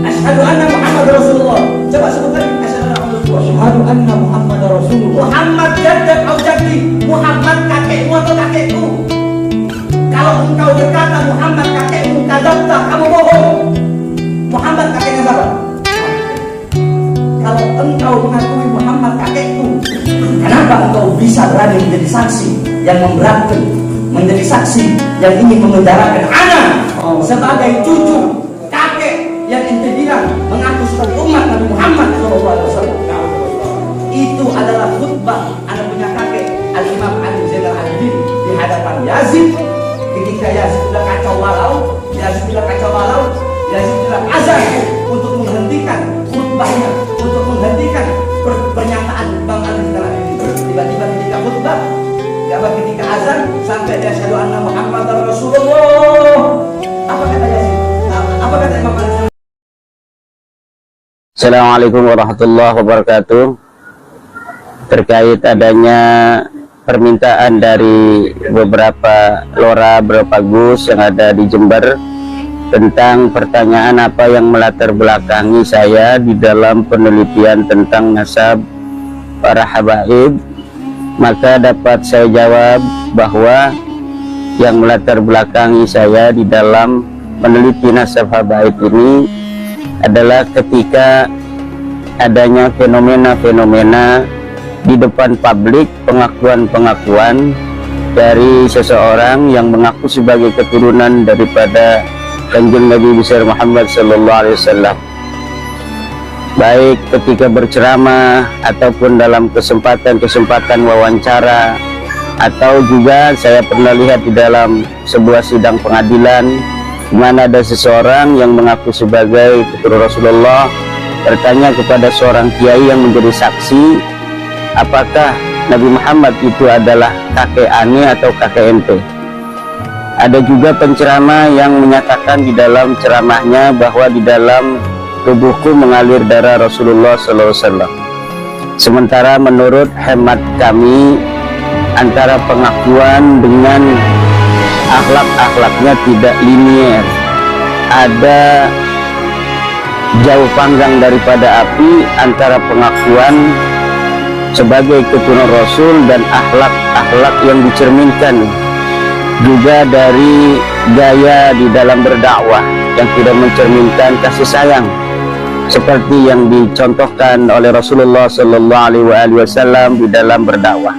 Asyhadu anna Muhammad Rasulullah. Coba sebutkan asyhadu anna Muhammad Rasulullah. Muhammad jaddad au jaddi. Muhammad kakekmu atau kakekku. Kalau engkau berkata Muhammad kakekmu, kadzabta, kamu bohong. Muhammad kakeknya siapa? Kalau engkau mengakui Muhammad kakekku, kenapa engkau bisa berani menjadi saksi yang memberatkan, menjadi saksi yang ingin memenjarakan anak sebagai cucu kakek yang ente bilang mengaku sebagai umat Nabi Muhammad SAW? Itu adalah khutbah anak punya kakek Al-Imam Ali Zainal Abidin di hadapan Yazid. Ketika Yazid bilang kacau balau, Yazid bilang azan untuk menghentikan khutbahnya, untuk menghentikan pernyataan Bang Ali Zainal Abidin. Tiba-tiba ketika khutbah, ketika azan sampai dia asyhadu anna Muhammad Rasulullah. Apa kata Yazid? Apa kata Imam Ali? Assalamualaikum warahmatullahi wabarakatuh. Terkait adanya permintaan dari beberapa lora, beberapa gus yang ada di Jember tentang pertanyaan apa yang melatar belakangi saya di dalam penelitian tentang nasab para habaib, maka dapat saya jawab bahwa yang melatar belakangi saya di dalam meneliti nasab habaib ini adalah ketika adanya fenomena-fenomena di depan publik, pengakuan-pengakuan dari seseorang yang mengaku sebagai keturunan daripada Kanjeng Nabi besar Muhammad sallallahu alaihi wasallam, baik ketika berceramah ataupun dalam kesempatan-kesempatan wawancara, atau juga saya pernah lihat di dalam sebuah sidang pengadilan di mana ada seseorang yang mengaku sebagai keturunan Rasulullah bertanya kepada seorang kiai yang menjadi saksi, apakah Nabi Muhammad itu adalah kakek ane atau kakek ente? Ada juga penceramah yang menyatakan di dalam ceramahnya bahwa di dalam tubuhku mengalir darah Rasulullah SAW. Sementara menurut hemat kami, antara pengakuan dengan akhlak-akhlaknya tidak linier, ada jauh panggang daripada api antara pengakuan sebagai keturunan Rasul dan akhlak-akhlak yang dicerminkan juga dari gaya di dalam berdakwah yang tidak mencerminkan kasih sayang seperti yang dicontohkan oleh Rasulullah Sallallahu Alaihi Wasallam di dalam berdakwah.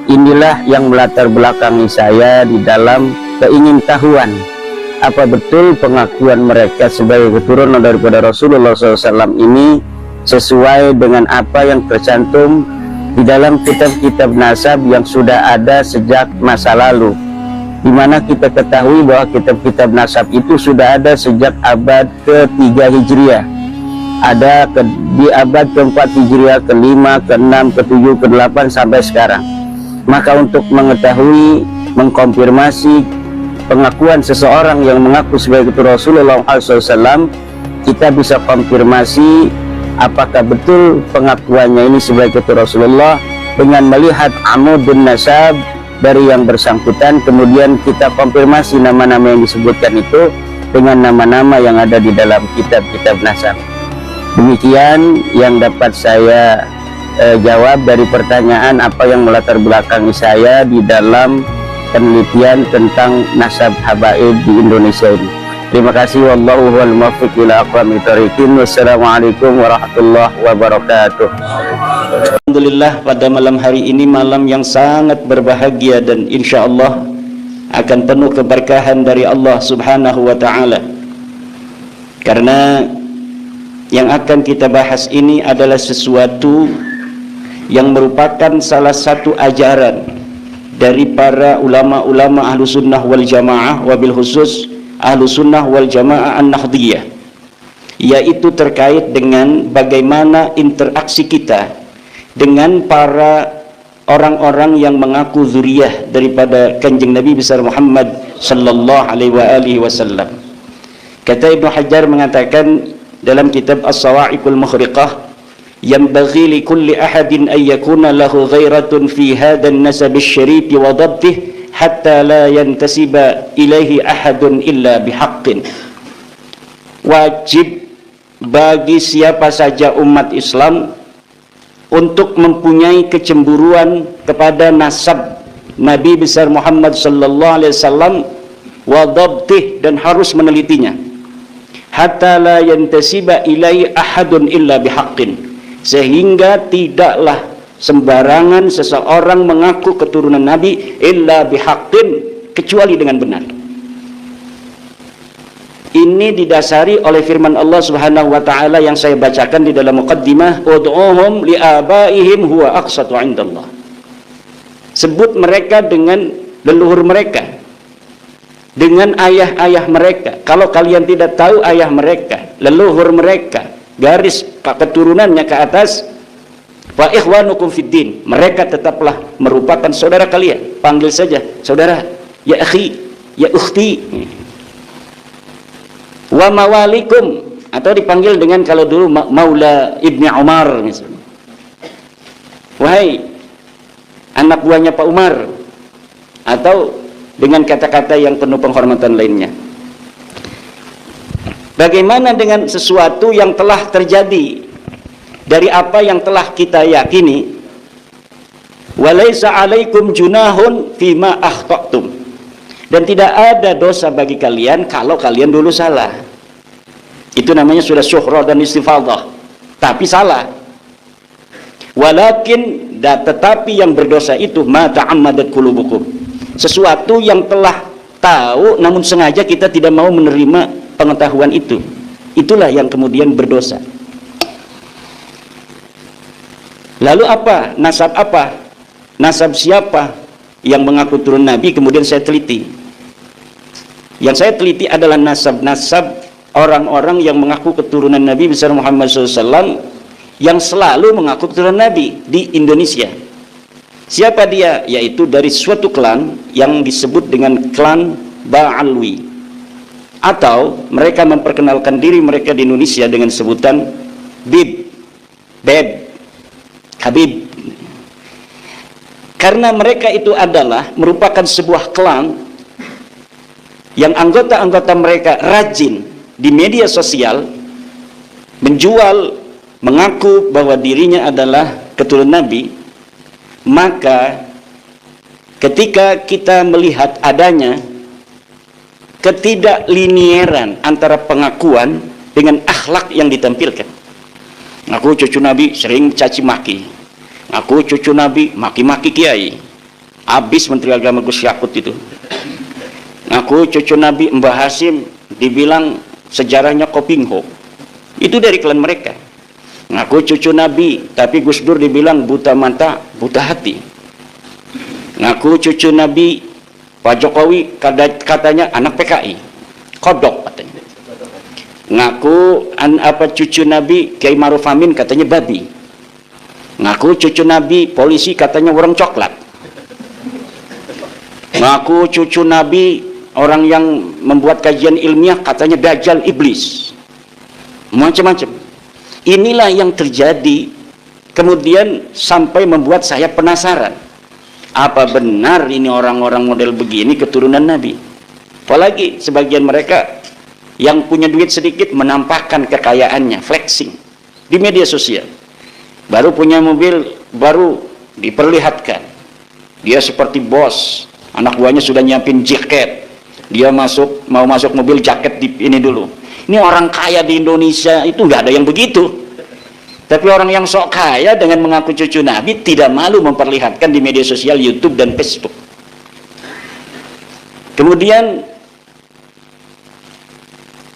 Inilah yang melatar belakangi saya di dalam keingintahuan apa betul pengakuan mereka sebagai keturunan daripada Rasulullah SAW ini sesuai dengan apa yang tercantum di dalam kitab-kitab nasab yang sudah ada sejak masa lalu, di mana kita ketahui bahwa kitab-kitab nasab itu sudah ada sejak abad ke-3 Hijriah, ada di abad ke-4 Hijriah, ke-5, ke-6, ke-7, ke-8 sampai sekarang. Maka untuk mengetahui, mengkonfirmasi pengakuan seseorang yang mengaku sebagai keturunan Rasulullah SAW, kita bisa konfirmasi apakah betul pengakuannya ini sebagai keturunan Rasulullah dengan melihat amudun nasab dari yang bersangkutan. Kemudian kita konfirmasi nama-nama yang disebutkan itu dengan nama-nama yang ada di dalam kitab-kitab nasab. Demikian yang dapat saya jawab dari pertanyaan apa yang melatar belakangi saya di dalam penelitian tentang nasab habaib di Indonesia ini. Terima kasih. Wallahu wal muwaffiq ila aqwamit thoriqin. Wassalamualaikum warahmatullahi wabarakatuh. Alhamdulillah, pada malam hari ini malam yang sangat berbahagia dan insya Allah akan penuh keberkahan dari Allah Subhanahu wa ta'ala, karena yang akan kita bahas ini adalah sesuatu yang merupakan salah satu ajaran dari para ulama-ulama ahlu sunnah wal jamaah, wabil khusus ahlu sunnah wal jamaah an-nahdiyah, yaitu terkait dengan bagaimana interaksi kita dengan para orang-orang yang mengaku zuriyah daripada kanjeng Nabi besar Muhammad sallallahu alaihi wasallam. Kata Ibnu Hajar mengatakan dalam kitab As-Sawa'iqul Mukhriqah, yanbaghi li kulli ahadin an yakuna lahu ghairatun fi hadzal nasab asy-syarif wa dhabtihi hatta la yantasiba ilaihi ahadun illa bihaqqin. Wajib bagi siapa saja umat Islam untuk mempunyai kecemburuan kepada nasab Nabi besar Muhammad sallallahu alaihi wasallam wa dhabtih, dan harus menelitinya, hatta la yantasiba ilai ahadun illa bihaqqin, sehingga tidaklah sembarangan seseorang mengaku keturunan Nabi illa bihaqqin, kecuali dengan benar. Ini didasari oleh firman Allah Subhanahu wa taala yang saya bacakan di dalam muqaddimah, ud'uhum liabaihim huwa aqsatu 'indallah. Sebut mereka dengan leluhur mereka, dengan ayah-ayah mereka. Kalau kalian tidak tahu ayah mereka, leluhur mereka, garis keturunannya ke atas, fa ikhwanukum fiddin, mereka tetaplah merupakan saudara kalian. Panggil saja saudara, ya akhi, ya ukhti. Wa mawalikum, atau dipanggil dengan, kalau dulu Maula Ibni Umar misalnya, wahai anak buahnya Pak Umar, atau dengan kata-kata yang penuh penghormatan lainnya. Bagaimana dengan sesuatu yang telah terjadi dari apa yang telah kita yakini? Walaisa alaikum junahun fima akhta'tum, dan tidak ada dosa bagi kalian kalau kalian dulu salah. Itu namanya sudah syuhrah dan istifadah, tapi salah. Walakin, tetapi yang berdosa itu ma ta'ammadat qulubukum, sesuatu yang telah tahu namun sengaja kita tidak mau menerima pengetahuan itu. Itulah yang kemudian berdosa. Lalu apa? Nasab apa? Nasab siapa yang mengaku turun Nabi? Kemudian saya teliti. Yang saya teliti adalah nasab-nasab orang-orang yang mengaku keturunan Nabi besar Muhammad SAW, yang selalu mengaku keturunan Nabi di Indonesia. Siapa dia? Yaitu dari suatu klan yang disebut dengan klan Ba'alwi, atau mereka memperkenalkan diri mereka di Indonesia dengan sebutan Bib, Beb, Habib. Karena mereka itu adalah merupakan sebuah klan yang anggota-anggota mereka rajin di media sosial menjual, mengaku bahwa dirinya adalah keturunan Nabi. Maka ketika kita melihat adanya ketidaklinieran antara pengakuan dengan akhlak yang ditampilkan, aku cucu Nabi sering caci maki, aku cucu Nabi maki-maki kiai, habis Menteri Agama Gus Yakut itu. Aku cucu Nabi Mbah Hasim dibilang sejarahnya Kopingho, itu dari klan mereka. Ngaku cucu Nabi, tapi Gus Dur dibilang buta mata, buta hati. Ngaku cucu Nabi, Pak Jokowi katanya anak PKI, kodok katanya. Ngaku cucu Nabi Kiai Maruf Amin katanya babi. Ngaku cucu Nabi polisi katanya warung coklat. Ngaku cucu Nabi orang yang membuat kajian ilmiah katanya dajjal iblis, macam-macam. Inilah yang terjadi, kemudian sampai membuat saya penasaran, apa benar ini orang-orang model begini keturunan Nabi? Apalagi sebagian mereka yang punya duit sedikit menampakkan kekayaannya, flexing di media sosial. Baru punya mobil baru diperlihatkan, dia seperti bos, anak buahnya sudah nyiapin jaket. Dia mau masuk mobil, jaket di ini dulu. Ini orang kaya di Indonesia itu nggak ada yang begitu. Tapi orang yang sok kaya dengan mengaku cucu Nabi tidak malu memperlihatkan di media sosial YouTube dan Facebook. Kemudian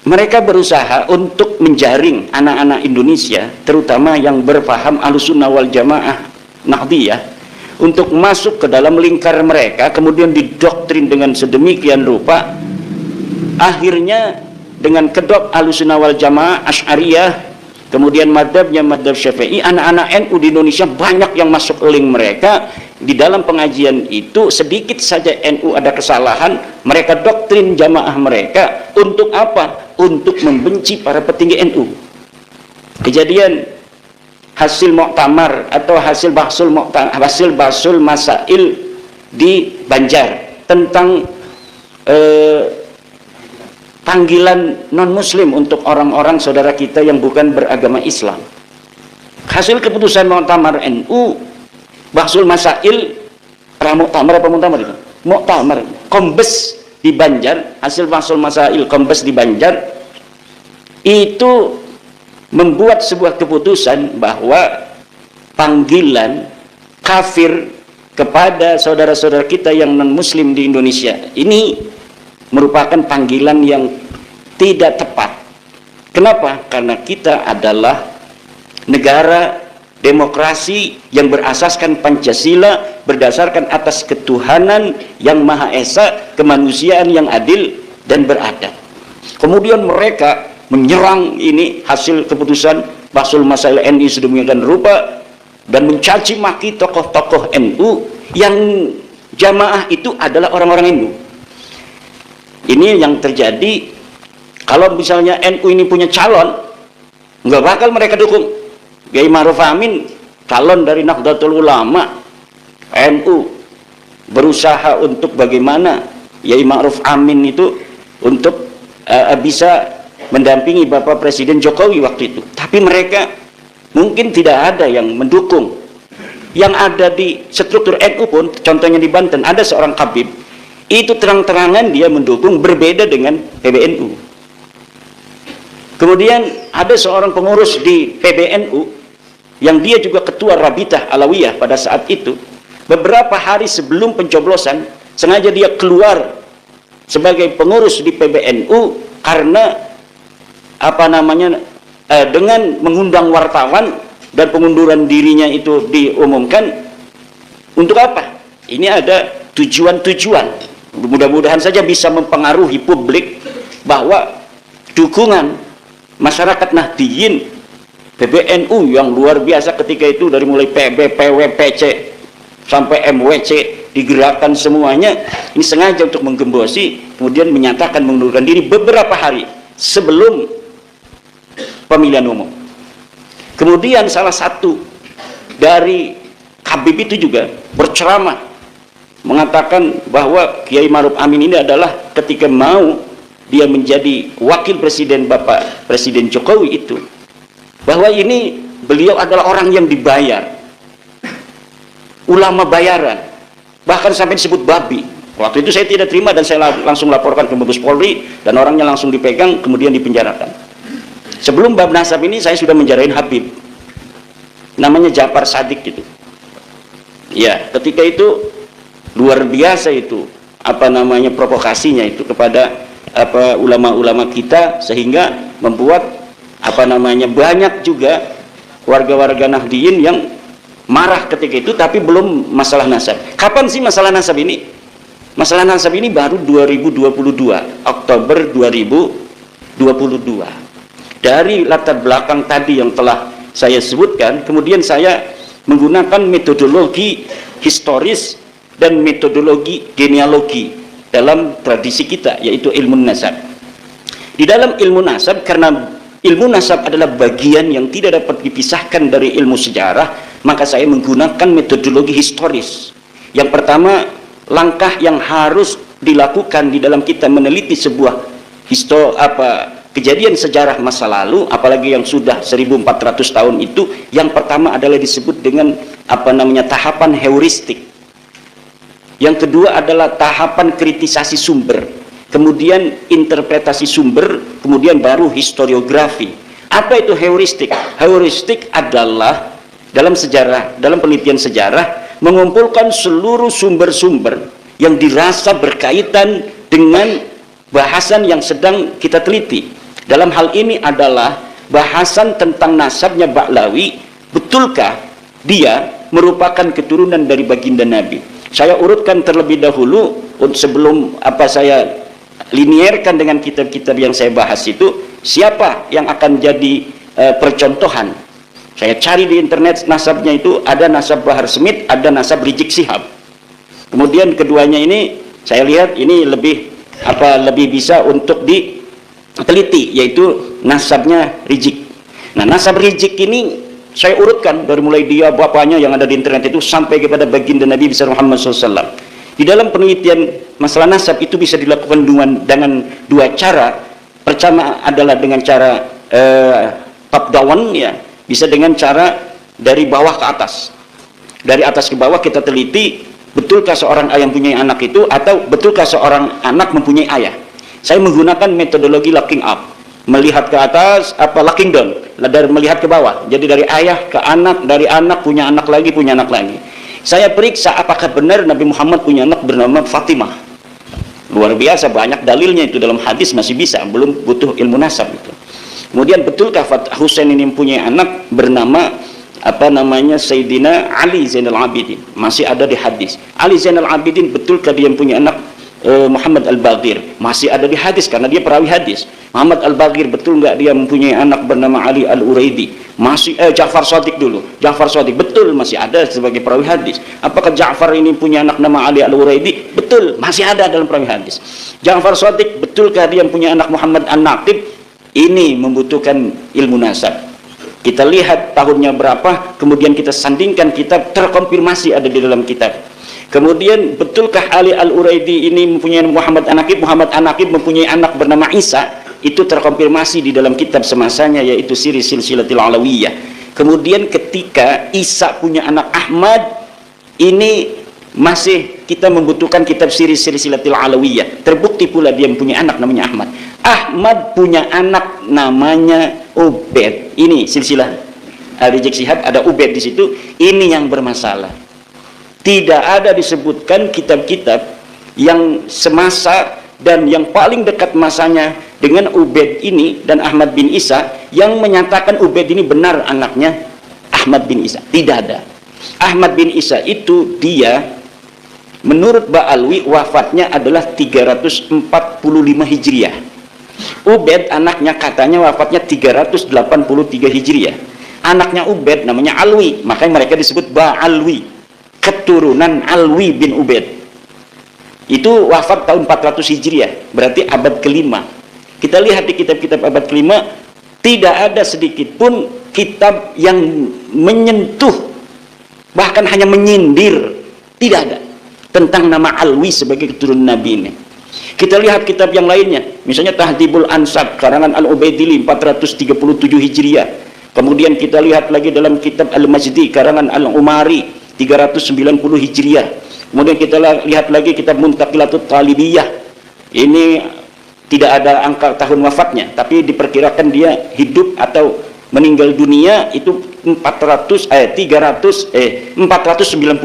mereka berusaha untuk menjaring anak-anak Indonesia, terutama yang berpaham Ahlussunnah wal Jamaah Nahdiyah, untuk masuk ke dalam lingkar mereka, kemudian didoktrin dengan sedemikian rupa. Akhirnya dengan kedok Ahlussunnah wal Jamaah Asy'ariyah, kemudian madhabnya madhab Syafi'i, anak-anak NU di Indonesia banyak yang masuk link mereka. Di dalam pengajian itu sedikit saja NU ada kesalahan, mereka doktrin jamaah mereka untuk apa? Untuk membenci para petinggi NU. Kejadian hasil muktamar atau hasil basul masail di Banjar tentang panggilan non-muslim untuk orang-orang saudara kita yang bukan beragama Islam. Hasil keputusan Muktamar NU, Bahsul Masail, Muktamar apa Muktamar itu? Muktamar, Kombes di Banjar, hasil Bahsul Masail Kombes di Banjar, itu membuat sebuah keputusan bahwa panggilan kafir kepada saudara-saudara kita yang non-muslim di Indonesia ini merupakan panggilan yang tidak tepat. Kenapa? Karena kita adalah negara demokrasi yang berasaskan Pancasila, berdasarkan atas ketuhanan yang Maha Esa, kemanusiaan yang adil dan beradab. Kemudian mereka menyerang ini hasil keputusan Bahsul Masail NU sedemikian rupa dan mencaci maki tokoh-tokoh NU yang jamaah itu adalah orang-orang NU. Ini yang terjadi. Kalau misalnya NU ini punya calon, nggak bakal mereka dukung. Kiai Ma'ruf Amin calon dari Nahdlatul Ulama, NU berusaha untuk bagaimana Kiai Ma'ruf Amin itu untuk bisa mendampingi Bapak Presiden Jokowi waktu itu. Tapi mereka mungkin tidak ada yang mendukung. Yang ada di struktur NU pun, contohnya di Banten ada seorang Habib, itu terang-terangan dia mendukung, berbeda dengan PBNU. Kemudian ada seorang pengurus di PBNU yang dia juga ketua Rabitah Alawiyah pada saat itu, beberapa hari sebelum pencoblosan sengaja dia keluar sebagai pengurus di PBNU karena dengan mengundang wartawan dan pengunduran dirinya itu diumumkan. Untuk apa? Ini ada tujuan-tujuan. Mudah-mudahan saja bisa mempengaruhi publik bahwa dukungan masyarakat Nahdiyin PBNU yang luar biasa ketika itu, dari mulai PB, PW, PC sampai MWC digerakkan semuanya, ini sengaja untuk menggembosi, kemudian menyatakan mengundurkan diri beberapa hari sebelum pemilihan umum. Kemudian salah satu dari Habib itu juga berceramah mengatakan bahwa Kiai Ma'ruf Amin ini adalah ketika mau dia menjadi wakil presiden Bapak Presiden Jokowi itu, bahwa ini beliau adalah orang yang dibayar, ulama bayaran, bahkan sampai disebut babi. Waktu itu saya tidak terima dan saya langsung laporkan ke Mabes Polri dan orangnya langsung dipegang kemudian dipenjarakan. Sebelum bab nasab ini saya sudah menjarain Habib, namanya Ja'far Shadiq gitu. Ya, ketika itu luar biasa itu provokasinya itu kepada ulama-ulama kita, sehingga membuat banyak juga warga-warga Nahdiyin yang marah ketika itu. Tapi belum masalah nasab. Kapan sih masalah nasab ini? Masalah nasab ini baru 2022, Oktober 2022. Dari latar belakang tadi yang telah saya sebutkan, kemudian saya menggunakan metodologi historis dan metodologi genealogi dalam tradisi kita, yaitu ilmu nasab. Di dalam ilmu nasab, karena ilmu nasab adalah bagian yang tidak dapat dipisahkan dari ilmu sejarah, maka saya menggunakan metodologi historis. Yang pertama, langkah yang harus dilakukan di dalam kita meneliti sebuah kejadian sejarah masa lalu, apalagi yang sudah 1400 tahun itu, yang pertama adalah disebut dengan tahapan heuristik. Yang kedua adalah tahapan kritisasi sumber, kemudian interpretasi sumber, kemudian baru historiografi. Apa itu heuristik? Heuristik adalah dalam sejarah, dalam penelitian sejarah, mengumpulkan seluruh sumber-sumber yang dirasa berkaitan dengan bahasan yang sedang kita teliti. Dalam hal ini adalah bahasan tentang nasabnya Ba'lawi, betulkah dia merupakan keturunan dari baginda Nabi? Saya urutkan terlebih dahulu sebelum saya linierkan dengan kitab-kitab yang saya bahas itu, siapa yang akan jadi percontohan. Saya cari di internet nasabnya itu, ada nasab Bahar Smith, ada nasab Rizik Sihab. Kemudian keduanya ini saya lihat ini lebih bisa untuk diteliti, yaitu nasabnya Rizik. Nah, nasab Rizik ini saya urutkan dari mulai dia bapaknya yang ada di internet itu sampai kepada baginda Nabi besar Muhammad SAW. Di dalam penelitian masalah nasab itu bisa dilakukan dengan dua cara. Pertama adalah dengan cara top down, ya, bisa dengan cara dari bawah ke atas. Dari atas ke bawah kita teliti, betulkah seorang ayah mempunyai anak itu, atau betulkah seorang anak mempunyai ayah. Saya menggunakan metodologi looking up, melihat ke atas, looking down, dari melihat ke bawah. Jadi dari ayah ke anak, dari anak punya anak lagi, punya anak lagi. Saya periksa apakah benar Nabi Muhammad punya anak bernama Fatimah. Luar biasa, banyak dalilnya itu dalam hadis, masih bisa, belum butuh ilmu nasab itu. Kemudian betulkah Husain ini mempunyai anak bernama Sayyidina Ali Zainal Abidin, masih ada di hadis. Ali Zainal Abidin, betulkah dia mempunyai anak Muhammad Al-Baghir, masih ada di hadis karena dia perawi hadis. Muhammad Al-Baghir, betul nggak dia mempunyai anak bernama Ali Al-Uraidi, masih Ja'far Shadiq dulu, Ja'far Shadiq, betul, masih ada sebagai perawi hadis. Apakah Ja'far ini punya anak nama Ali Al-Uraidi? Betul, masih ada dalam perawi hadis. Ja'far Shadiq, betulkah dia mempunyai anak Muhammad An-Naqib? Ini membutuhkan ilmu nasab. Kita lihat tahunnya berapa, kemudian kita sandingkan kitab, terkonfirmasi ada di dalam kitab. Kemudian betulkah Ali Al-Uraidi ini mempunyai Muhammad An-Naqib? Muhammad An-Naqib mempunyai anak bernama Isa, itu terkonfirmasi di dalam kitab semasanya, yaitu Siri Silsilatil Alawiyah. Kemudian ketika Isa punya anak Ahmad, ini masih kita membutuhkan kitab Siri Silsilatil Alawiyah. Terbukti pula dia mempunyai anak namanya Ahmad. Ahmad punya anak namanya Ubaid. Ini silsilah Rizik Syihab, ada Ubaid di situ. Ini yang bermasalah. Tidak ada disebutkan kitab-kitab yang semasa dan yang paling dekat masanya dengan Ubaid ini dan Ahmad bin Isa yang menyatakan Ubaid ini benar anaknya Ahmad bin Isa. Tidak ada. Ahmad bin Isa itu dia menurut Ba'alwi wafatnya adalah 345 Hijriah. Ubaid anaknya katanya wafatnya 383 Hijriah. Anaknya Ubaid namanya Alwi, makanya mereka disebut Ba'alwi, keturunan Alwi bin Ubaid. Itu wafat tahun 400 Hijriah, berarti abad kelima. Kita lihat di kitab-kitab abad kelima, tidak ada sedikit pun kitab yang menyentuh, bahkan hanya menyindir, tidak ada, tentang nama Alwi sebagai keturunan Nabi ini. Kita lihat kitab yang lainnya, misalnya Tahdhibul Ansab karangan Al-Ubaidili 437 Hijriah. Kemudian kita lihat lagi dalam kitab Al-Majdi karangan Al-Umari 390 Hijriah. Kemudian kita lihat lagi kitab Muntaqilatut Talibiyah. Ini tidak ada angka tahun wafatnya, tapi diperkirakan dia hidup atau meninggal dunia itu 490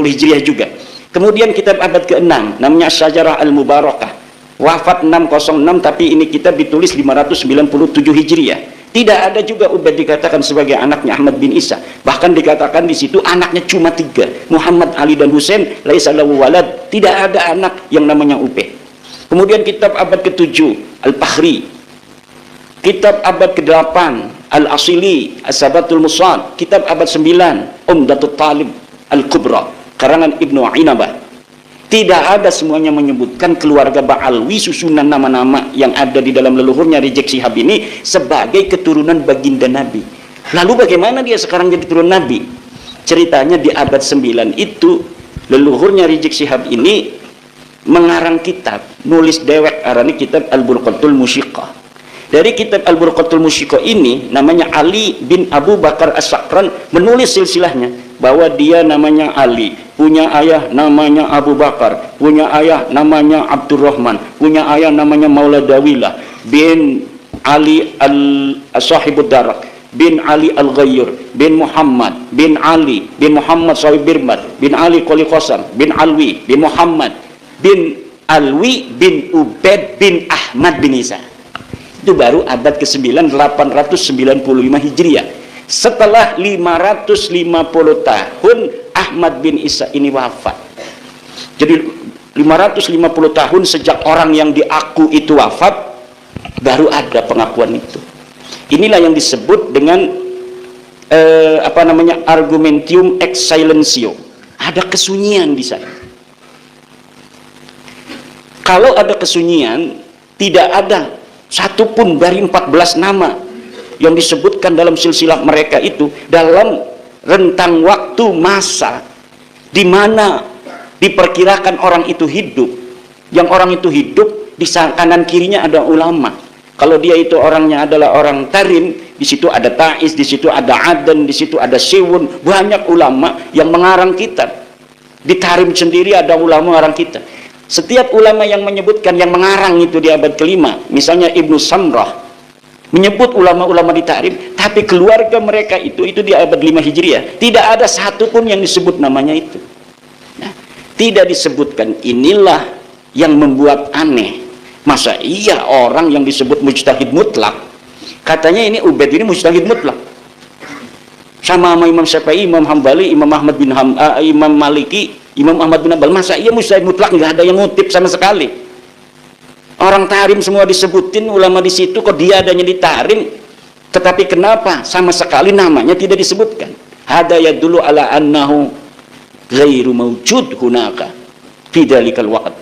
Hijriah juga. Kemudian kitab abad ke-6 namanya Syajarah Al-Mubarakah, wafat 606, tapi ini kitab ditulis 597 Hijriah. Tidak ada juga Ubaid dikatakan sebagai anaknya Ahmad bin Isa. Bahkan dikatakan di situ anaknya cuma 3, Muhammad, Ali dan Husain, laisa lahu walad. Tidak ada anak yang namanya Ubaid. Kemudian kitab abad ke-7 Al-Fakhri, kitab abad ke-8 Al-Asili As-Sabatul Musad, kitab abad 9 Umdatul Talib Al-Kubra karangan Ibnu Inabah. Tidak ada semuanya menyebutkan keluarga Ba'alwi, susunan nama-nama yang ada di dalam leluhurnya Rizik Syihab ini sebagai keturunan baginda Nabi. Lalu bagaimana dia sekarang jadi keturunan Nabi? Ceritanya di abad 9 itu leluhurnya Rizik Syihab ini mengarang kitab, nulis dewek, arani kitab Al-Burqatul Musyiqah. Dari kitab Al-Burqatul Musyiqah ini namanya Ali bin Abu Bakar As-Sakran menulis silsilahnya bahwa dia namanya Ali, punya ayah namanya Abu Bakar, punya ayah namanya Abdurrahman, punya ayah namanya Maula Dawilah bin Ali al-Sahibud Darak, bin Ali al-Ghayyur, bin Muhammad, bin Ali, bin Muhammad Sawib Birmat, bin Ali Qoli Qasam, bin Alwi, bin Muhammad, bin Alwi, bin Ubaid, bin Ahmad bin Isa. Itu baru abad ke-9, 895 Hijriah. Setelah 550 tahun Ahmad bin Isa ini wafat. Jadi 550 tahun sejak orang yang diaku itu wafat, baru ada pengakuan itu. Inilah yang disebut dengan argumentium ex silentio. Ada kesunyian di sana. Kalau ada kesunyian, tidak ada satupun dari 14 nama yang disebutkan dalam silsilah mereka itu dalam rentang waktu masa di mana diperkirakan orang itu hidup. Yang orang itu hidup di kanan kirinya ada ulama. Kalau dia itu orangnya adalah orang Tarim, di situ ada Taiz, di situ ada Aden, di situ ada Siwun, banyak ulama yang mengarang kitab. Di Tarim sendiri ada ulama mengarang kitab. Setiap ulama yang menyebutkan, yang mengarang itu di abad kelima, misalnya Ibnu Samrah menyebut ulama-ulama di Tarim, tapi keluarga mereka itu di abad 5 Hijriah, tidak ada satupun yang disebut namanya itu. Nah, tidak disebutkan, inilah yang membuat aneh. Masa iya orang yang disebut mujtahid mutlak, katanya ini Ubaid ini mujtahid mutlak, sama Imam Syafi'i, Imam Hambali, Imam Ahmad bin Imam Maliki, Imam Ahmad bin Hanbal, masa iya mujtahid mutlak, nggak ada yang ngutip sama sekali. Orang Tarim semua disebutin ulama di situ, kok dia adanya di Tarim, tetapi kenapa sama sekali namanya tidak disebutkan? Hada yadullu ala annahu ghairu mawjud hunaka fi dzalikal waqt.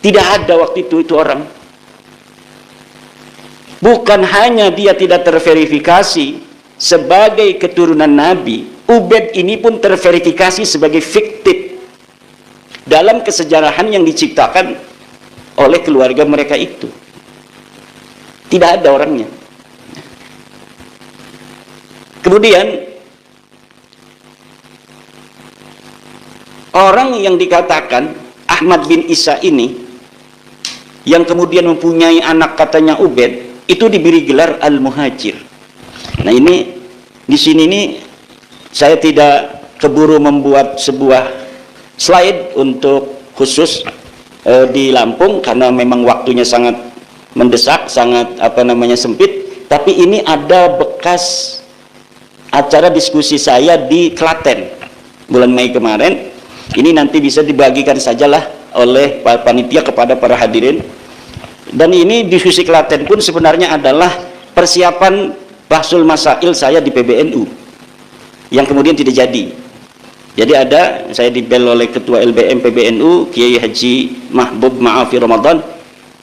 Tidak ada waktu itu orang. Bukan hanya dia tidak terverifikasi sebagai keturunan Nabi, Ubaid ini pun terverifikasi sebagai fiktif dalam kesejarahan yang diciptakan oleh keluarga mereka itu. Tidak ada orangnya. Kemudian orang yang dikatakan Ahmad bin Isa ini, yang kemudian mempunyai anak katanya Ubaid, itu diberi gelar Al-Muhajir. Nah ini di sini nih saya tidak keburu membuat sebuah slide untuk khusus di Lampung karena memang waktunya sangat mendesak, sangat sempit. Tapi ini ada bekas acara diskusi saya di Klaten bulan Mei kemarin. Ini nanti bisa dibagikan sajalah oleh panitia kepada para hadirin. Dan ini diskusi Klaten pun sebenarnya adalah persiapan Bahsul Masail saya di PBNU yang kemudian tidak jadi. Jadi saya dibel oleh Ketua LBM PBNU Kiai Haji Mahbub Ma'afi Ramadan,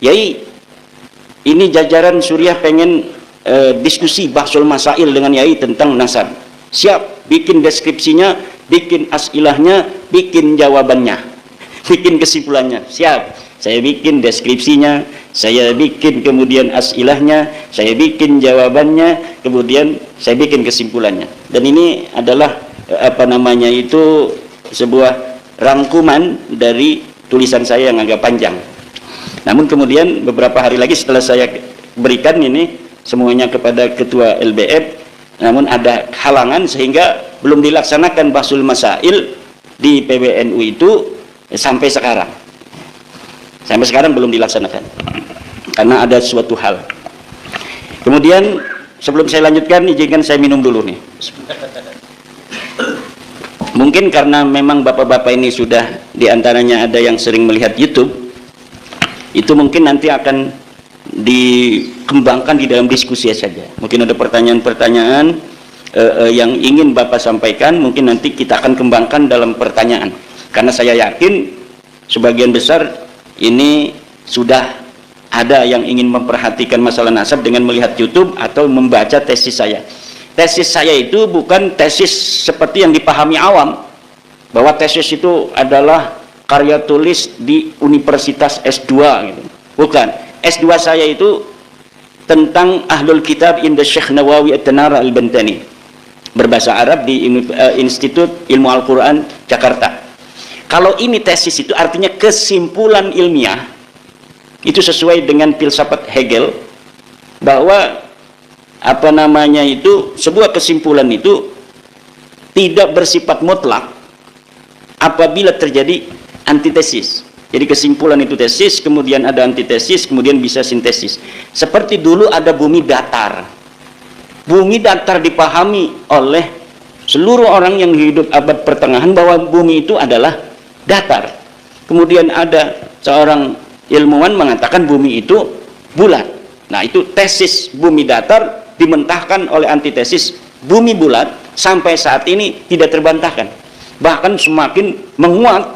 Yai ini jajaran Suriah pengen diskusi Bahsul Masail dengan Yai tentang nasab. Siap, bikin deskripsinya, bikin asilahnya, bikin jawabannya, bikin kesimpulannya. Siap, saya bikin deskripsinya, saya bikin kemudian asilahnya, saya bikin jawabannya, kemudian saya bikin kesimpulannya. Dan ini adalah sebuah rangkuman dari tulisan saya yang agak panjang. Namun kemudian beberapa hari lagi setelah saya berikan ini semuanya kepada Ketua LBM, namun ada halangan sehingga belum dilaksanakan Bahsul Masail di PBNU itu sampai sekarang. Sampai sekarang belum dilaksanakan karena ada suatu hal. Kemudian sebelum saya lanjutkan, izinkan saya minum dulu nih. Mungkin karena memang bapak-bapak ini sudah diantaranya ada yang sering melihat YouTube, itu mungkin nanti akan dikembangkan di dalam diskusi saja. Mungkin ada pertanyaan-pertanyaan yang ingin bapak sampaikan, mungkin nanti kita akan kembangkan dalam pertanyaan. Karena saya yakin sebagian besar ini sudah ada yang ingin memperhatikan masalah nasab dengan melihat YouTube atau membaca tesis saya. Tesis saya itu bukan tesis seperti yang dipahami awam, bahwa tesis itu adalah karya tulis di Universitas S2 gitu. Bukan. S2 saya itu tentang Ahlul Kitab inda Syekh Nawawi At-Tanara Al-Bantani, berbahasa Arab di Institut Ilmu Al-Quran Jakarta. Kalau ini tesis itu artinya kesimpulan ilmiah, itu sesuai dengan filsafat Hegel, bahwa sebuah kesimpulan itu tidak bersifat mutlak apabila terjadi antitesis. Jadi kesimpulan itu tesis, kemudian ada antitesis, kemudian bisa sintesis. Seperti dulu ada bumi datar. Bumi datar dipahami oleh seluruh orang yang hidup abad pertengahan bahwa bumi itu adalah datar. Kemudian ada seorang ilmuwan mengatakan bumi itu bulat. Nah, itu tesis bumi datar dimentahkan oleh antitesis bumi bulat, sampai saat ini tidak terbantahkan, bahkan semakin menguat,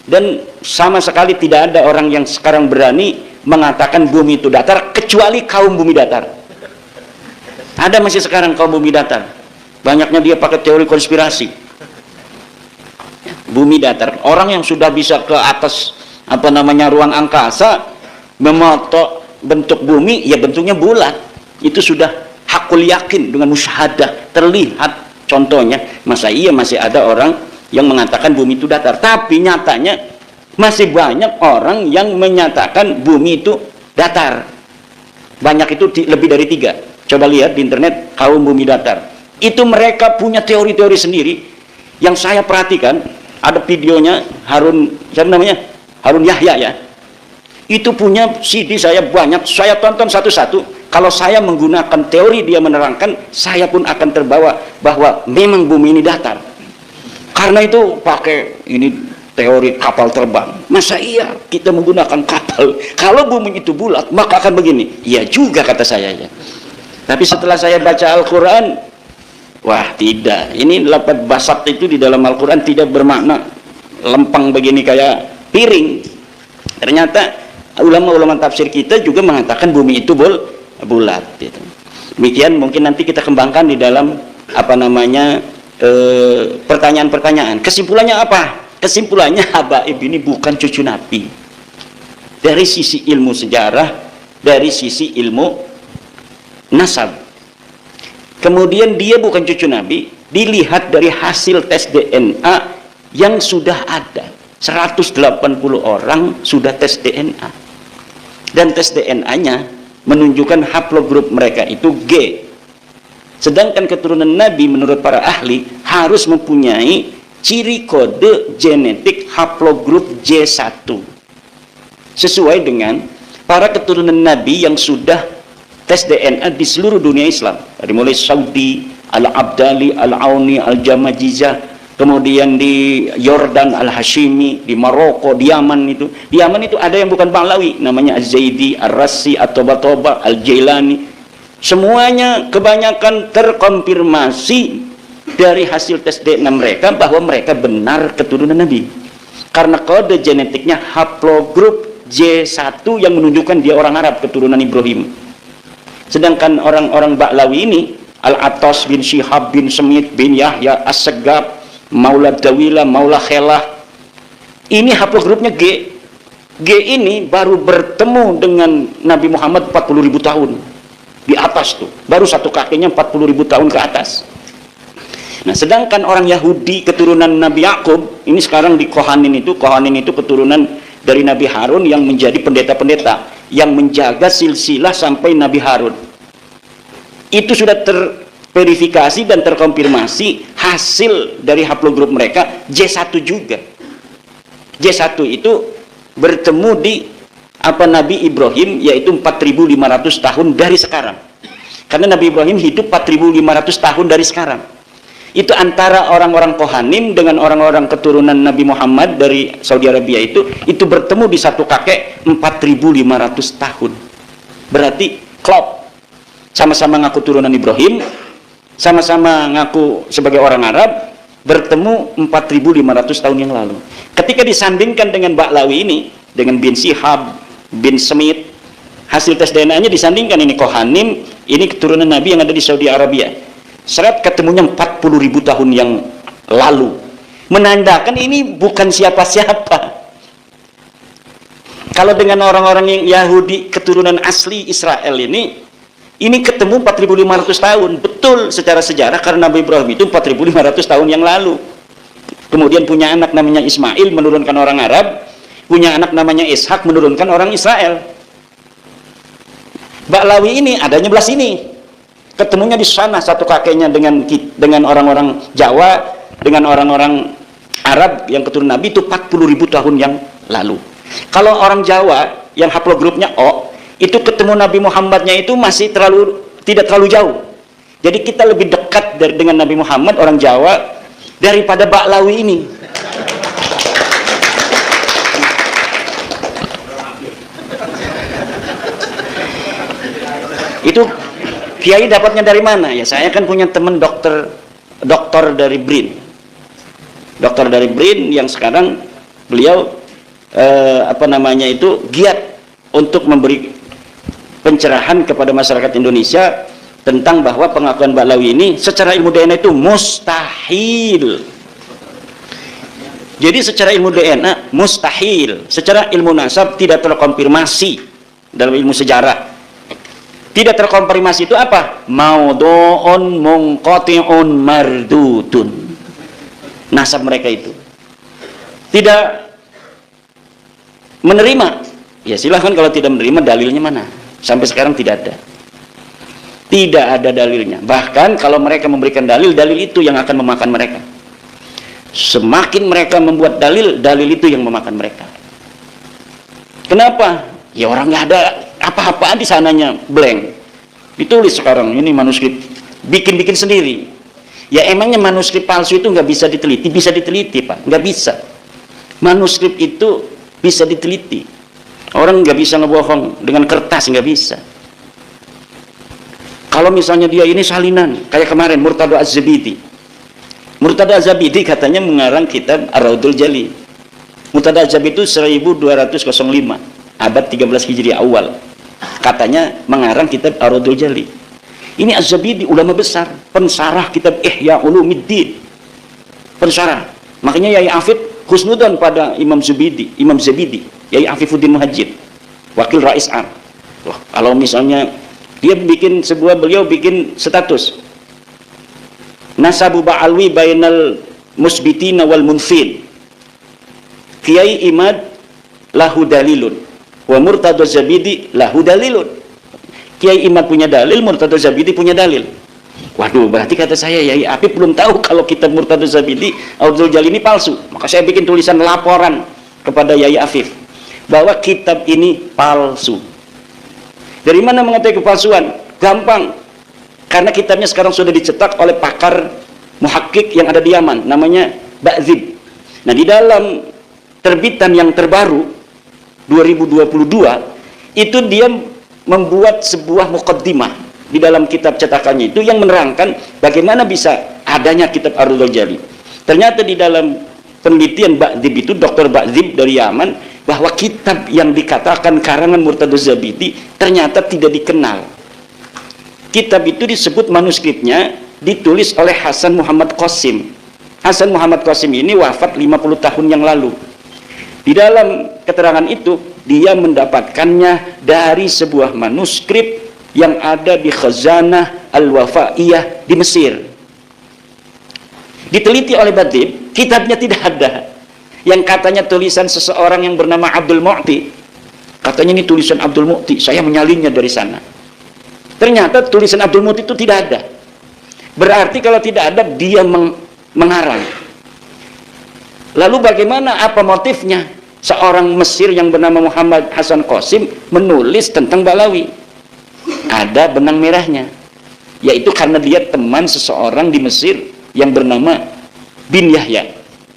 dan sama sekali tidak ada orang yang sekarang berani mengatakan bumi itu datar kecuali kaum bumi datar. Ada masih sekarang kaum bumi datar, banyaknya dia pakai teori konspirasi. Bumi datar, orang yang sudah bisa ke atas ruang angkasa, memoto bentuk bumi, ya bentuknya bulat. Itu sudah hakul yakin dengan musyahadah, terlihat. Contohnya, masa iya masih ada orang yang mengatakan bumi itu datar, tapi nyatanya masih banyak orang yang menyatakan bumi itu datar. Banyak itu lebih dari 3. Coba lihat di internet kaum bumi datar. Itu mereka punya teori-teori sendiri. Yang saya perhatikan, ada videonya Harun, siapa namanya? Harun Yahya ya. Itu punya CD saya banyak, saya tonton satu-satu. Kalau saya menggunakan teori dia menerangkan, saya pun akan terbawa bahwa memang bumi ini datar. Karena itu pakai ini teori kapal terbang. Masa iya kita menggunakan kapal? Kalau bumi itu bulat, maka akan begini. Iya juga kata saya ya. Tapi setelah saya baca Al-Quran, wah tidak. Ini lafaz basat itu di dalam Al-Quran tidak bermakna lempang begini kayak piring. Ternyata ulama-ulama tafsir kita juga mengatakan bumi itu bulat gitu. Demikian mungkin nanti kita kembangkan di dalam apa namanya pertanyaan-pertanyaan. Kesimpulannya apa? Kesimpulannya Habaib ini bukan cucu Nabi. Dari sisi ilmu sejarah, dari sisi ilmu nasab. Kemudian dia bukan cucu Nabi, dilihat dari hasil tes DNA yang sudah ada. 180 orang sudah tes DNA. Dan tes DNA-nya menunjukkan haplogrup mereka itu G. Sedangkan keturunan Nabi menurut para ahli harus mempunyai ciri kode genetik haplogrup J1. Sesuai dengan para keturunan Nabi yang sudah tes DNA di seluruh dunia Islam. Dari mulai Saudi, Al-Abdali, Al-Auni, Al-Jamajizah, kemudian di Yordan Al-Hashimi, di Maroko, di Yaman itu. Di Yaman itu ada yang bukan Ba'lawi, namanya Az-Zaidi, Ar-Rassi, At-Toba-Toba, Al-Jailani. Semuanya kebanyakan terkonfirmasi dari hasil tes DNA mereka bahwa mereka benar keturunan Nabi. Karena kode genetiknya haplogrup J1 yang menunjukkan dia orang Arab, keturunan Ibrahim. Sedangkan orang-orang Ba'lawi ini, Al-Atas bin Syihab bin Semit bin Yahya As-Segab, Maula Dawila, Maula Khelah, ini haplogrupnya G. G ini baru bertemu dengan Nabi Muhammad 40.000 tahun di atas tuh, baru satu kakinya 40.000 tahun ke atas. Nah, sedangkan orang Yahudi keturunan Nabi Yakub ini sekarang di Kohanin itu keturunan dari Nabi Harun yang menjadi pendeta-pendeta yang menjaga silsilah sampai Nabi Harun. Itu sudah verifikasi dan terkonfirmasi hasil dari haplogrup mereka J1 juga. J1 itu bertemu di Nabi Ibrahim, yaitu 4.500 tahun dari sekarang. Karena Nabi Ibrahim hidup 4.500 tahun dari sekarang. Itu antara orang-orang Kohanim dengan orang-orang keturunan Nabi Muhammad dari Saudi Arabia itu bertemu di satu kakek 4.500 tahun. Berarti klop. Sama-sama ngaku turunan Ibrahim, sama-sama ngaku sebagai orang Arab, bertemu 4.500 tahun yang lalu. Ketika disandingkan dengan Ba'lawi ini, dengan bin Syihab bin Semit, hasil tes DNA-nya disandingkan, ini Kohanim, ini keturunan Nabi yang ada di Saudi Arabia. Seret ketemunya 40.000 tahun yang lalu. Menandakan ini bukan siapa-siapa. Kalau dengan orang-orang yang Yahudi keturunan asli Israel ini ketemu 4.500 tahun. Betul secara sejarah, karena Nabi Ibrahim itu 4.500 tahun yang lalu. Kemudian punya anak namanya Ismail, menurunkan orang Arab. Punya anak namanya Ishak, menurunkan orang Israel. Ba'lawi ini adanya belah sini. Ketemunya di sana satu kakeknya dengan orang-orang Jawa, dengan orang-orang Arab yang keturunan Nabi itu 40.000 tahun yang lalu. Kalau orang Jawa yang haplogrupnya O, itu ketemu Nabi Muhammadnya itu masih tidak terlalu jauh. Jadi kita lebih dekat dengan Nabi Muhammad orang Jawa daripada Ba'lawi ini. Itu Kiai dapatnya dari mana? Ya saya kan punya teman dokter dari BRIN. Dokter dari BRIN yang sekarang beliau giat untuk memberi pencerahan kepada masyarakat Indonesia tentang bahwa pengakuan Ba'lawi ini secara ilmu DNA itu mustahil. Jadi secara ilmu DNA mustahil, secara ilmu nasab tidak terkonfirmasi. dalam ilmu sejarah. Tidak terkonfirmasi itu apa? Maudhu'un munqati'un mardudun. Nasab mereka itu tidak menerima. Ya silahkan kalau tidak menerima, dalilnya mana? Sampai sekarang tidak ada. Tidak ada dalilnya. Bahkan kalau mereka memberikan dalil, dalil itu yang akan memakan mereka. Semakin mereka membuat dalil, dalil itu yang memakan mereka. Kenapa? Ya orang nggak ada apa-apaan di sananya, blank. Ditulis sekarang ini manuskrip, bikin-bikin sendiri. Ya emangnya manuskrip palsu itu nggak bisa diteliti? Bisa diteliti, Pak. Nggak bisa. Manuskrip itu bisa diteliti. Orang nggak bisa ngebohong dengan kertas, nggak bisa. Kalau misalnya dia ini salinan, kayak kemarin Murtada Az-Zabidi. Murtada Az-Zabidi katanya mengarang kitab Ar-Raudul Jali. Murtada Az-Zabidi itu 1205, abad 13 Hijriah awal. Katanya mengarang kitab Ar-Raudul Jali. Ini Az-Zabidi ulama besar, pensarah kitab Ihya Ulumuddin. Pensarah. Makanya Yai Afid husnudzon pada Imam Zabidi, Yai Afifuddin Muhajjid, wakil Rais Am. Wah, kalau misalnya beliau bikin status Nasabu Ba'alwi bainal musbitina wal munfin. Kiai Imad lahu dalilun wa Murtada Zabidi lahu dalilun. Kiai Imad punya dalil, Murtada Zabidi punya dalil. Waduh, berarti kata saya Yai Afif belum tahu kalau kitab Murtada Zabidi Ar-Raudul Jali ini palsu. Maka saya bikin tulisan laporan kepada Yai Afif bahwa kitab ini palsu. Dari mana mengetahui kepalsuan? Gampang. Karena kitabnya sekarang sudah dicetak oleh pakar muhakkik yang ada di Yaman, namanya Ba'zib. Nah, di dalam terbitan yang terbaru 2022 itu dia membuat sebuah muqaddimah di dalam kitab cetakannya itu yang menerangkan bagaimana bisa adanya kitab Ar-Raudul Jali. Ternyata di dalam penelitian Ba'zib itu, Dr. Ba'zib dari Yaman, bahwa kitab yang dikatakan karangan Murtada Zabidi ternyata tidak dikenal. Kitab itu disebut manuskripnya ditulis oleh Hasan Muhammad Qasim. Hasan Muhammad Qasim ini wafat 50 tahun yang lalu. Di dalam keterangan itu dia mendapatkannya dari sebuah manuskrip yang ada di Khazanah Al-Wafaiyah di Mesir. Diteliti oleh Ba'zib, kitabnya tidak ada. Yang katanya tulisan seseorang yang bernama Abdul Mu'ti. Katanya ini tulisan Abdul Mu'ti, saya menyalinnya dari sana. Ternyata tulisan Abdul Mu'ti itu tidak ada. Berarti kalau tidak ada, dia mengarang. Lalu bagaimana, apa motifnya? Seorang Mesir yang bernama Muhammad Hasan Qasim menulis tentang Ba'lawi. Ada benang merahnya. Yaitu karena dia teman seseorang di Mesir yang bernama bin Yahya.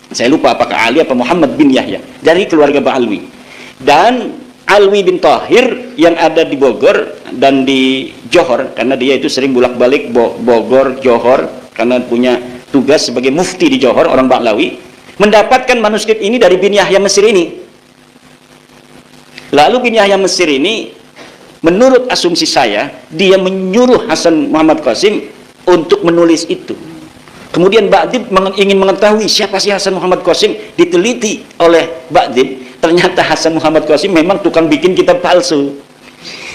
Saya lupa apakah Ali apa Muhammad bin Yahya, dari keluarga Ba'alwi. Dan Alwi bin Tahir yang ada di Bogor dan di Johor, karena dia itu sering bolak-balik Bogor, Johor, karena punya tugas sebagai mufti di Johor, orang Ba'lawi, mendapatkan manuskrip ini dari bin Yahya Mesir ini. Lalu bin Yahya Mesir ini, menurut asumsi saya, dia menyuruh Hasan Muhammad Qasim untuk menulis itu. Kemudian Ba'zib ingin mengetahui siapa sih Hasan Muhammad Qasim, diteliti oleh Ba'zib. Ternyata Hasan Muhammad Qasim memang tukang bikin kitab palsu.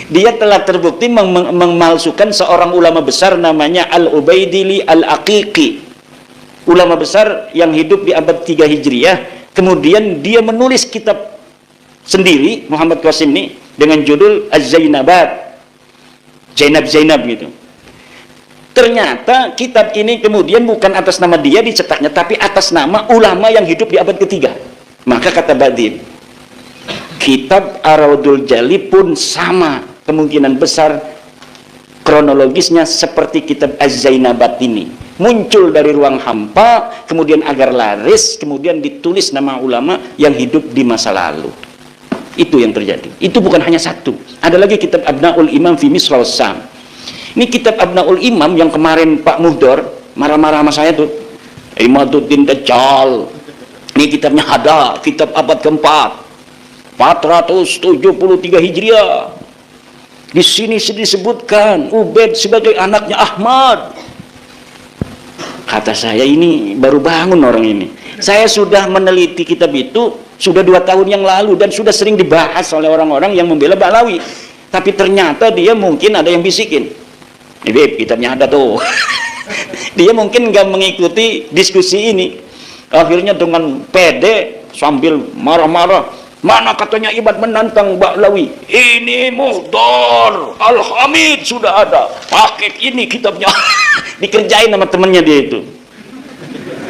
Dia telah terbukti memalsukan seorang ulama besar namanya Al-Ubaidili Al-Aqiqi. Ulama besar yang hidup di abad 3 Hijriah. Kemudian dia menulis kitab sendiri, Muhammad Qasim ini, dengan judul Az-Zainabat. Zainab gitu. Ternyata kitab ini kemudian bukan atas nama dia dicetaknya, tapi atas nama ulama yang hidup di abad ketiga. Maka kata Ba'zib, kitab Ar-Raudul Jali pun sama kemungkinan besar kronologisnya seperti kitab Az-Zainabat ini. Muncul dari ruang hampa, kemudian agar laris, kemudian ditulis nama ulama yang hidup di masa lalu. Itu yang terjadi. Itu bukan hanya satu. Ada lagi kitab Abnaul Imam fi Misr wa Syam. Ini kitab Abnaul Imam yang kemarin Pak Muhdor marah-marah sama saya tuh. Imaduddin Dajjal. Ini kitabnya ada, kitab abad keempat. 473 Hijriah. Di sini disebutkan Ubaid sebagai anaknya Ahmad. Kata saya, ini baru bangun orang ini. Saya sudah meneliti kitab itu sudah 2 tahun yang lalu dan sudah sering dibahas oleh orang-orang yang membela Ba'lawi. tapi ternyata dia mungkin ada yang bisikin, nih Beb, kitabnya ada tuh. Dia mungkin nggak mengikuti diskusi ini, akhirnya dengan pede sambil marah-marah, mana katanya Ibad menantang Ba'lawi, ini Muhdar Al-Hamid sudah ada, pakai ini kitabnya. Dikerjain sama temennya dia itu.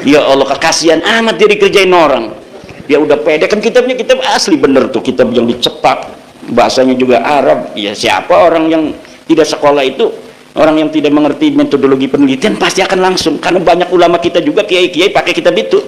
Ya Allah, kasihan amat dia dikerjain orang. Dia udah pede, kan kitabnya kitab asli bener tuh, kitab yang dicetak, bahasanya juga Arab. Ya siapa orang yang tidak sekolah itu, orang yang tidak mengerti metodologi penelitian pasti akan langsung, karena banyak ulama kita juga kiai-kiai pakai kitab itu,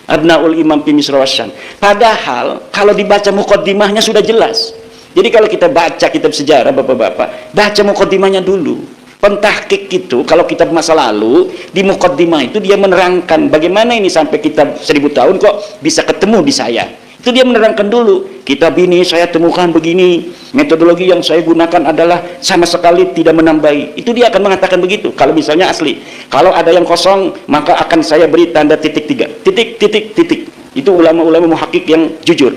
Abnaul Imam fi Misra Wasyam. Padahal kalau dibaca muqaddimahnya sudah jelas. Jadi kalau kita baca kitab sejarah bapak-bapak, baca muqaddimahnya dulu. Pentahqiq itu kalau kitab masa lalu di muqaddimah itu dia menerangkan bagaimana ini sampai kitab 1000 tahun kok bisa ketemu di saya. Itu dia menerangkan dulu, kitab ini saya temukan begini, metodologi yang saya gunakan adalah sama sekali tidak menambahi. Itu dia akan mengatakan begitu kalau misalnya asli. Kalau ada yang kosong maka akan saya beri tanda titik 3, titik. Itu ulama-ulama muhaqqiq yang jujur.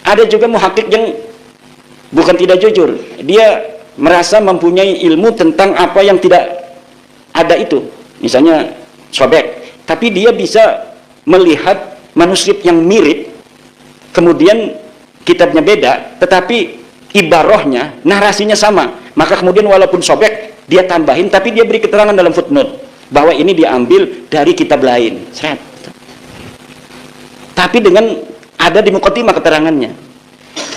Ada juga muhaqqiq yang bukan tidak jujur, dia merasa mempunyai ilmu tentang apa yang tidak ada itu, misalnya sobek, tapi dia bisa melihat manuskrip yang mirip, kemudian kitabnya beda, tetapi ibarahnya, narasinya sama, maka kemudian walaupun sobek dia tambahin, tapi dia beri keterangan dalam footnote bahwa ini diambil dari kitab lain, seret. Tapi dengan ada di muqaddimah keterangannya.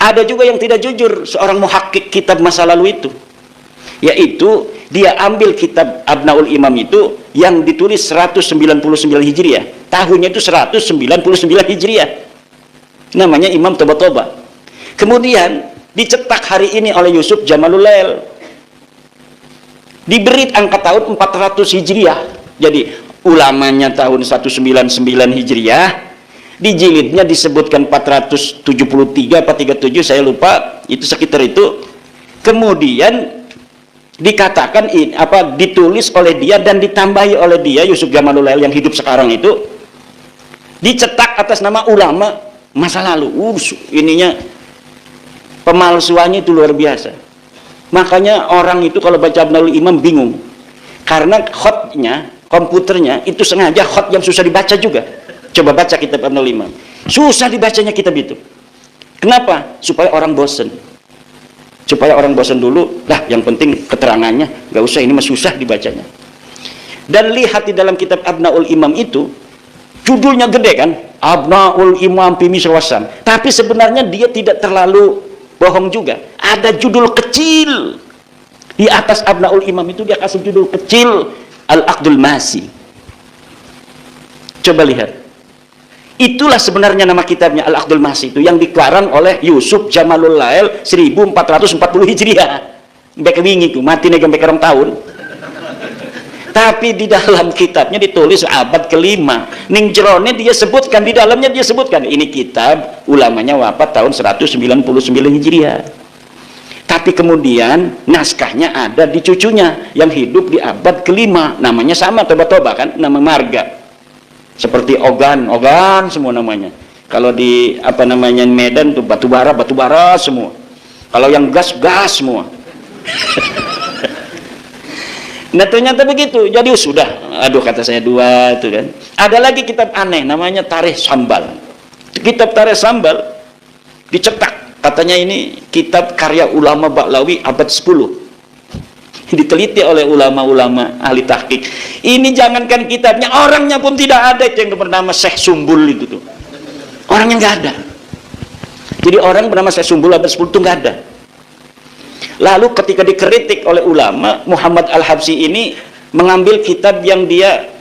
Ada juga yang tidak jujur, seorang muhaqqiq kitab masa lalu itu, yaitu dia ambil kitab Abnaul Imam itu yang ditulis 199 Hijriah, tahunnya itu 199 Hijriah, namanya Imam Toba-Toba. Kemudian dicetak hari ini oleh Yusuf Jamalul Lail, diberi angka tahun 400 Hijriah, jadi ulamanya tahun 199 Hijriah, di jilidnya disebutkan 473 apa 37, saya lupa, itu sekitar itu. Kemudian dikatakan ditulis oleh dia dan ditambahi oleh dia, Yusuf Jamalul Lail yang hidup sekarang itu, dicetak atas nama ulama masa lalu. Ininya pemalsuannya itu luar biasa. Makanya orang itu kalau baca Abnaul Imam bingung, karena khotnya, komputernya itu sengaja khot yang susah dibaca juga. Coba baca kitab Abnaul Imam, susah dibacanya kitab itu. Kenapa? Supaya orang bosen, supaya orang bosen dulu lah, yang penting keterangannya, nggak usah ini mah susah dibacanya. Dan lihat di dalam kitab Abnaul Imam itu judulnya gede kan, Abnaul Imam fi Misra Wasyam, tapi sebenarnya dia tidak terlalu bohong juga, ada judul kecil di atas Abnaul Imam itu, dia kasih judul kecil Al-Aqdul Masi. Coba lihat, itulah sebenarnya nama kitabnya Al-Aqdul Masi itu, yang dikarang oleh Yusuf Jamalul Lail 1440 Hijriah. Mbak wingi itu mati nih sampai kerong tahun. Tapi di dalam kitabnya ditulis abad kelima. Ning jerone dia sebutkan, di dalamnya dia sebutkan ini kitab ulamanya wafat tahun 199 Hijriah. Tapi kemudian naskahnya ada di cucunya yang hidup di abad kelima, namanya sama Toba-Toba kan, nama marga. Seperti Ogan semua namanya. Kalau di Medan tuh batu bara semua. Kalau yang gas semua. Nah ternyata begitu. Jadi sudah, aduh kata saya dua tuh kan. Ada lagi kitab aneh namanya Tarikh Sambal. Kitab Tarikh Sambal dicetak, katanya ini kitab karya ulama Ba'lawi abad 10. Diteliti oleh ulama-ulama ahli tahqiq. Ini jangankan kitabnya, orangnya pun tidak ada, itu yang bernama Syekh Sumbul itu tuh. Orangnya nggak ada. Jadi orang bernama Syekh Sumbul abad 10 itu nggak ada. Lalu ketika dikritik oleh ulama, Muhammad Al-Habsyi ini mengambil kitab yang dia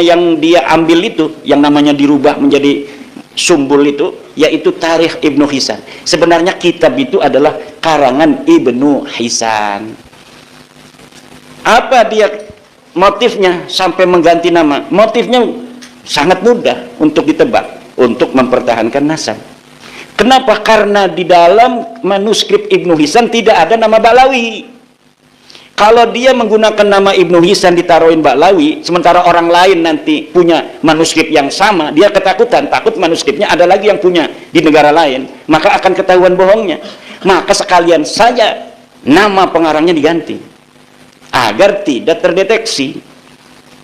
yang dia ambil itu, yang namanya dirubah menjadi Sumbul itu, yaitu Tarikh Ibnu Hisan. Sebenarnya kitab itu adalah karangan Ibnu Hisan. Apa dia motifnya sampai mengganti nama? Motifnya sangat mudah untuk ditebak, untuk mempertahankan nasab. Kenapa? Karena di dalam manuskrip Ibnu Hisan tidak ada nama Ba'lawi. Kalau dia menggunakan nama Ibnu Hisan ditaruhin Ba'lawi, sementara orang lain nanti punya manuskrip yang sama, dia ketakutan, takut manuskripnya ada lagi yang punya di negara lain, maka akan ketahuan bohongnya. maka sekalian saja nama pengarangnya diganti agar tidak terdeteksi.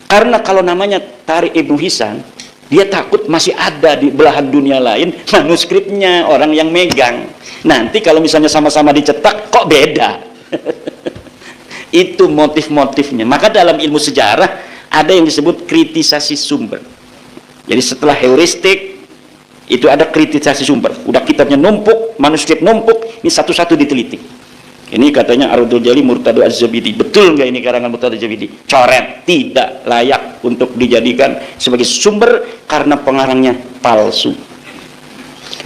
Karena kalau namanya Tariq Ibnu Hisam, dia takut masih ada di belahan dunia lain manuskripnya, orang yang megang. Nanti kalau misalnya sama-sama dicetak, kok beda? Itu motif-motifnya. Maka dalam ilmu sejarah ada yang disebut kritisasi sumber. Jadi setelah heuristik, itu ada kritisasi sumber. Udah kitabnya numpuk, manuskrip numpuk, ini satu-satu diteliti. Ini katanya Ardul Jali Murtado Az-Zabidi. Betul nggak ini karangan Murtado Az-Zabidi? Coret, tidak layak untuk dijadikan sebagai sumber karena pengarangnya palsu.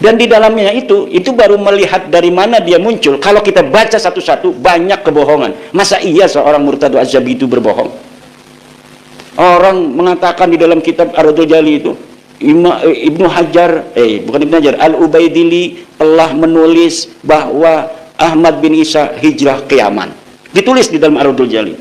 Dan di dalamnya itu baru melihat dari mana dia muncul. Kalau kita baca satu-satu, banyak kebohongan. Masa iya seorang Murtado Az-Zabidi itu berbohong? Orang mengatakan di dalam kitab Ardul Jali itu, Ibnu Hajar, bukan Ibnu Hajar, Al-Ubaidili telah menulis bahwa Ahmad bin Isa hijrah ke Yaman. Ditulis di dalam Ardul Jali.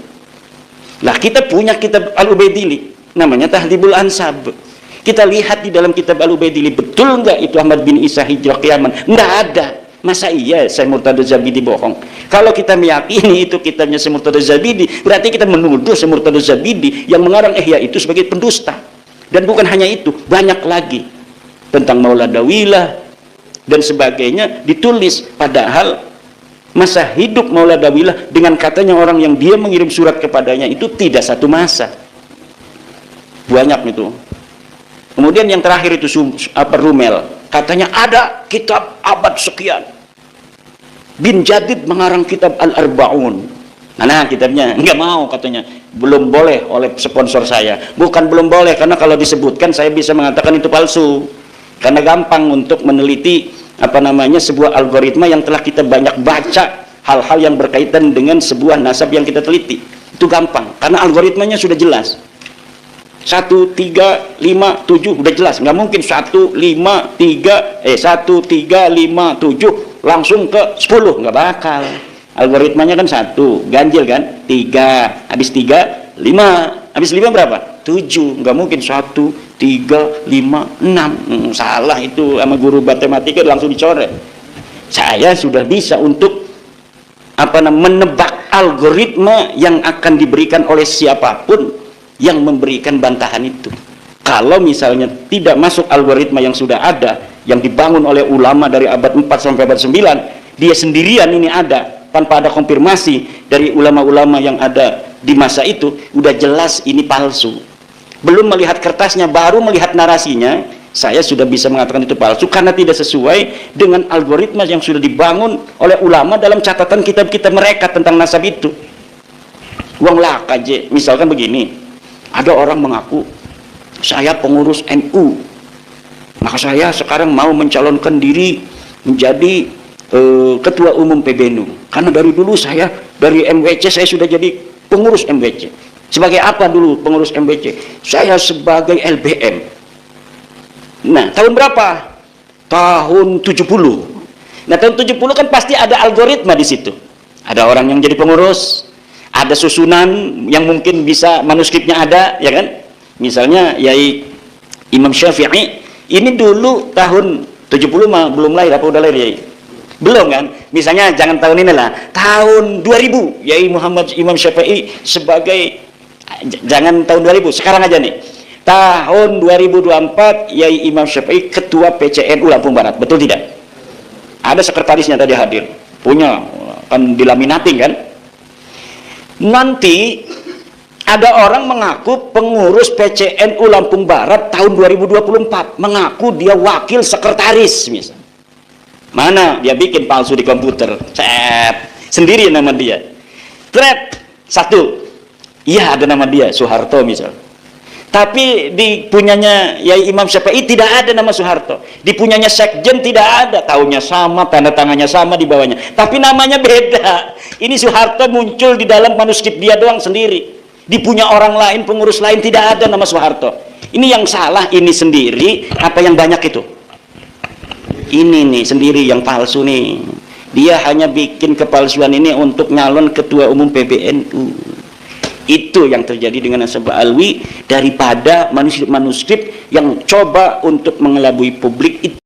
Lah kita punya kitab Al-Ubaidili, namanya Tahdhibul Ansab. Kita lihat di dalam kitab Al-Ubaidili, betul nggak itu Ahmad bin Isa hijrah ke Yaman? Nggak ada. Masa iya saya Murtado Zabidi bohong? Kalau kita meyakini itu kitabnya Syekh Murtado Zabidi, berarti kita menuduh Syekh Murtado Zabidi yang mengarang Ihya itu sebagai pendusta. Dan bukan hanya itu, banyak lagi tentang Maula Dawilah dan sebagainya ditulis, padahal masa hidup Maula Dawilah dengan katanya orang yang dia mengirim surat kepadanya itu tidak satu masa. Banyak itu. Kemudian yang terakhir itu Rumel, katanya ada kitab abad sekian. Bin Jadid mengarang kitab Al-Arba'un. Nah, kitabnya nggak mau katanya, belum boleh oleh sponsor saya. Bukan belum boleh, karena kalau disebutkan saya bisa mengatakan itu palsu. Karena gampang untuk meneliti sebuah algoritma yang telah kita banyak baca, hal-hal yang berkaitan dengan sebuah nasab yang kita teliti. Itu gampang, karena algoritmanya sudah jelas. 1, 3, 5, 7 udah jelas. Nggak mungkin 1, 5, 3 7 langsung ke 10, nggak bakal. Algoritmanya kan 1, ganjil kan, 3, habis 3, 5, habis 5 berapa? 7, nggak mungkin 1, 3, 5, 6. Salah itu, sama guru matematika langsung dicoret. Saya sudah bisa untuk menebak algoritma yang akan diberikan oleh siapapun yang memberikan bantahan itu. Kalau misalnya tidak masuk algoritma yang sudah ada, yang dibangun oleh ulama dari abad 4 sampai abad 9, dia sendirian ini ada, tanpa ada konfirmasi dari ulama-ulama yang ada di masa itu, udah jelas ini palsu. Belum melihat kertasnya, baru melihat narasinya, saya sudah bisa mengatakan itu palsu, karena tidak sesuai dengan algoritma yang sudah dibangun oleh ulama dalam catatan kitab-kitab mereka tentang nasab itu. Uang laka aja, misalkan begini, ada orang mengaku saya pengurus NU, maka saya sekarang mau mencalonkan diri menjadi ketua umum PBNU, karena dari dulu saya dari MWC saya sudah jadi pengurus MWC. Sebagai apa dulu pengurus MWC? Saya sebagai LBM. Nah, tahun berapa? Tahun 70. Nah, tahun 70 kan pasti ada algoritma di situ. Ada orang yang jadi pengurus, ada susunan yang mungkin bisa manuskripnya ada, ya kan? Misalnya Yai Imam Syafi'i ini dulu tahun 70 mah belum lahir, apa udah lahir Yai? Belum kan? Misalnya jangan tahun ini lah, tahun 2000 Yai Muhammad Imam Syafi'i sebagai, jangan tahun 2000, sekarang aja nih, tahun 2024 Yai Imam Syafi'i ketua PCNU Lampung Barat, betul tidak? Ada sekretarisnya tadi hadir, punya kan dilaminating kan? Nanti ada orang mengaku pengurus PCNU Lampung Barat tahun 2024, mengaku dia wakil sekretaris misalnya. Mana dia bikin palsu di komputer, sendiri nama dia, satu, iya ada nama dia Soeharto misal, tapi di punyanya Yai Imam Syafi'i tidak ada nama Soeharto, di punyanya Sekjen tidak ada, tahunnya sama, tanda tangannya sama di bawahnya, tapi namanya beda. Ini Soeharto muncul di dalam manuskrip dia doang sendiri, di punya orang lain, pengurus lain tidak ada nama Soeharto. Ini yang salah, ini sendiri apa yang banyak itu? Ini nih sendiri yang palsu nih. Dia hanya bikin kepalsuan ini untuk nyalon ketua umum PBNU. Itu yang terjadi dengan Nasab Alwi, daripada manuskrip-manuskrip yang coba untuk mengelabui publik itu.